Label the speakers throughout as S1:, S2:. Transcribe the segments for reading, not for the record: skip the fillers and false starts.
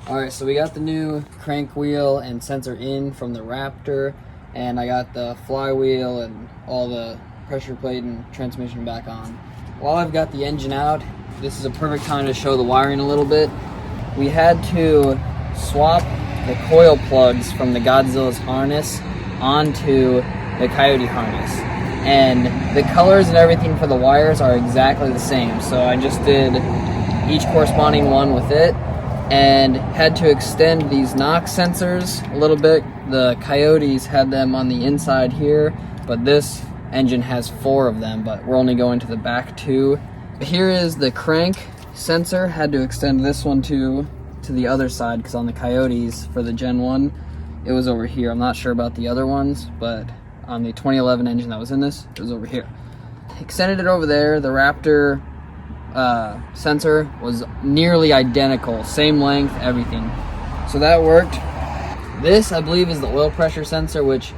S1: Alright, so we got the new crank wheel and sensor in from the Raptor, and I got the flywheel and all the pressure plate and transmission back on. While I've got the engine out, this is a perfect time to show the wiring a little bit. We had to swap the coil plugs from the Godzilla's harness onto the Coyote harness. And the colors and everything for the wires are exactly the same. So I just did each corresponding one with it and had to extend these knock sensors a little bit. The Coyotes had them on the inside here, but this engine has 4 of them, but we're only going to the back 2. Here is the crank sensor. Had to extend this one to the other side because on the Coyotes for the Gen 1 it was over here. I'm not sure about the other ones, but on the 2011 engine that was in this, it was over here. Extended it over there. The Raptor sensor was nearly identical, same length, everything, so that worked. This, I believe, is the oil pressure sensor, which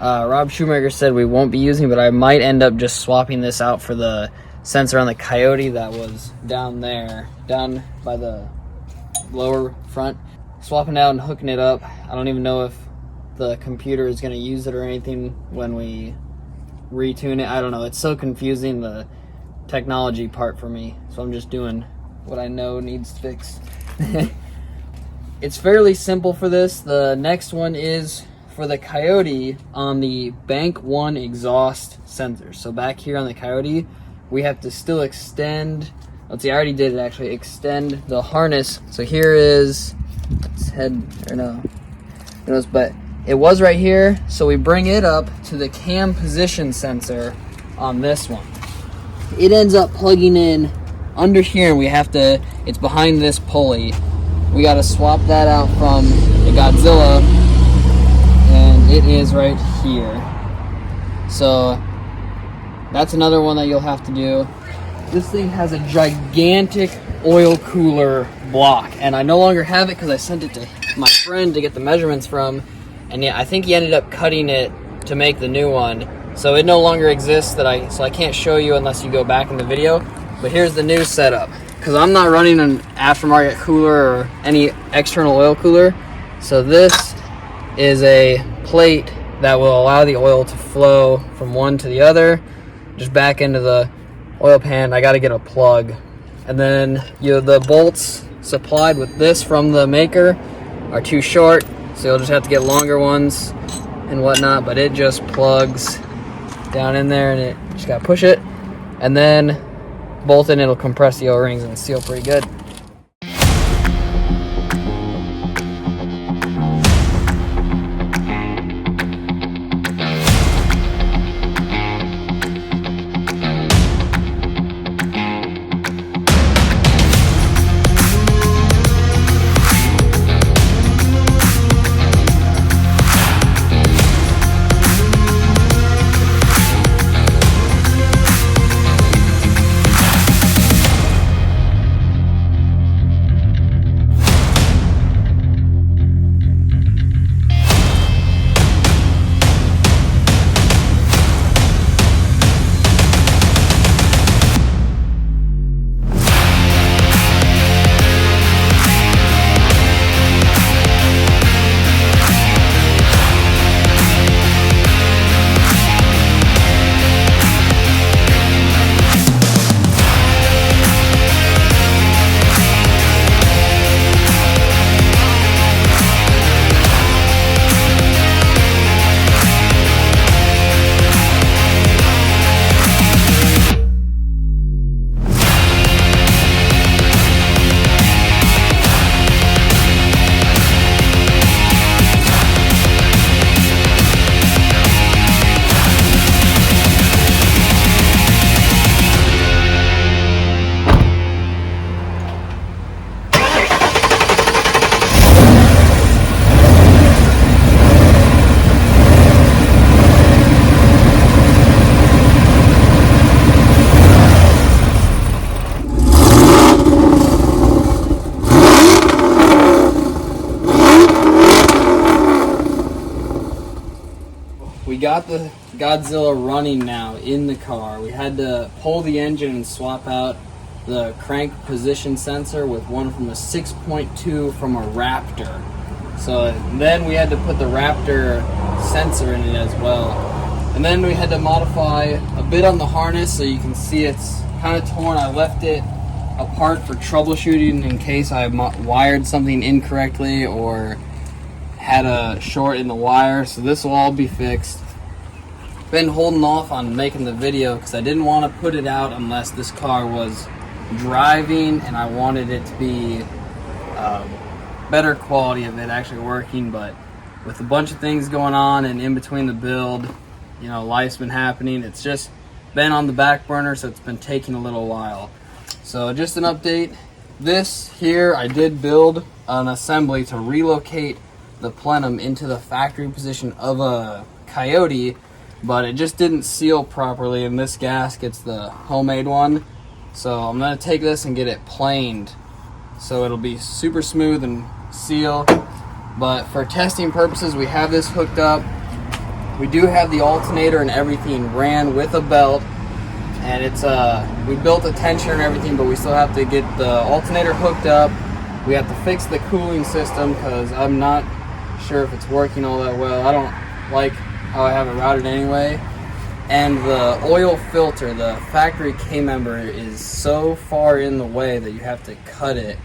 S1: Rob Shoemaker said we won't be using, but I might end up just swapping this out for the sensor on the Coyote that was down there, down by the lower front. Swapping out and hooking it up. I don't even know if the computer is going to use it or anything when we retune it. I don't know. It's so confusing, the technology part for me, so I'm just doing what I know needs fixed. It's fairly simple for this. The next one is for the Coyote on the bank 1 exhaust sensor. So back here on the Coyote, we have to still extend, let's see, I already did it actually, extend the harness. So here is, let's head, or no, but it was right here, so we bring it up to the cam position sensor on this one. It ends up plugging in under here, and we have to, it's behind this pulley. We got to swap that out from the Godzilla, and it is right here. So that's another one that you'll have to do. This thing has a gigantic oil cooler block, and I no longer have it because I sent it to my friend to get the measurements from, and yeah, I think he ended up cutting it to make the new one. So it no longer exists, so I can't show you unless you go back in the video. But here's the new setup, because I'm not running an aftermarket cooler or any external oil cooler. So this is a plate that will allow the oil to flow from one to the other, just back into the oil pan. I got to get a plug. And then the bolts supplied with this from the maker are too short, so you'll just have to get longer ones and whatnot, but it just plugs down in there, and it just gotta push it, and then bolt in, it'll compress the O-rings and seal pretty good. We got the Godzilla running now in the car. We had to pull the engine and swap out the crank position sensor with one from a 6.2 from a Raptor. So then we had to put the Raptor sensor in it as well. And then we had to modify a bit on the harness, so you can see it's kind of torn. I left it apart for troubleshooting in case I wired something incorrectly or had a short in the wire. So this will all be fixed. Been holding off on making the video because I didn't want to put it out unless this car was driving and I wanted it to be better quality of it actually working. But with a bunch of things going on and in between the build, you know, life's been happening. It's just been on the back burner, so it's been taking a little while. So just an update. This here, I did build an assembly to relocate the plenum into the factory position of a Coyote, but it just didn't seal properly, and this gasket's the homemade one. So I'm gonna take this and get it planed so it'll be super smooth and seal. But for testing purposes, we have this hooked up. We do have the alternator and everything ran with a belt, and it's we built a tensioner and everything, but we still have to get the alternator hooked up. We have to fix the cooling system because I'm not sure if it's working all that well. I don't like how I have it routed anyway. And the oil filter, the factory K-member, is so far in the way that you have to cut it.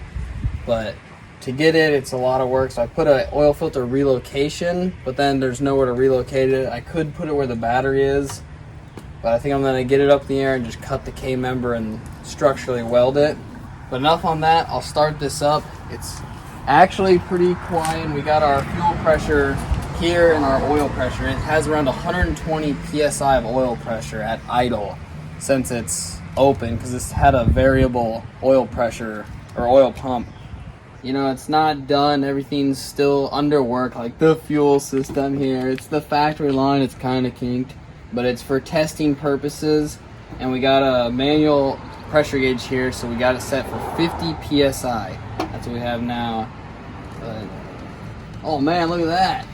S1: But to get it, it's a lot of work. So I put an oil filter relocation, but then there's nowhere to relocate it. I could put it where the battery is, but I think I'm gonna get it up in the air and just cut the K-member and structurally weld it. But enough on that, I'll start this up. It's actually pretty quiet. We got our fuel pressure here and our oil pressure. It has around 120 psi of oil pressure at idle since it's open, because it's had a variable oil pressure or oil pump. You know, it's not done. Everything's still under work, like the fuel system here. It's the factory line. It's kind of kinked, but it's for testing purposes. And we got a manual pressure gauge here, so we got it set for 50 psi. That's what we have now. But, oh man, look at that.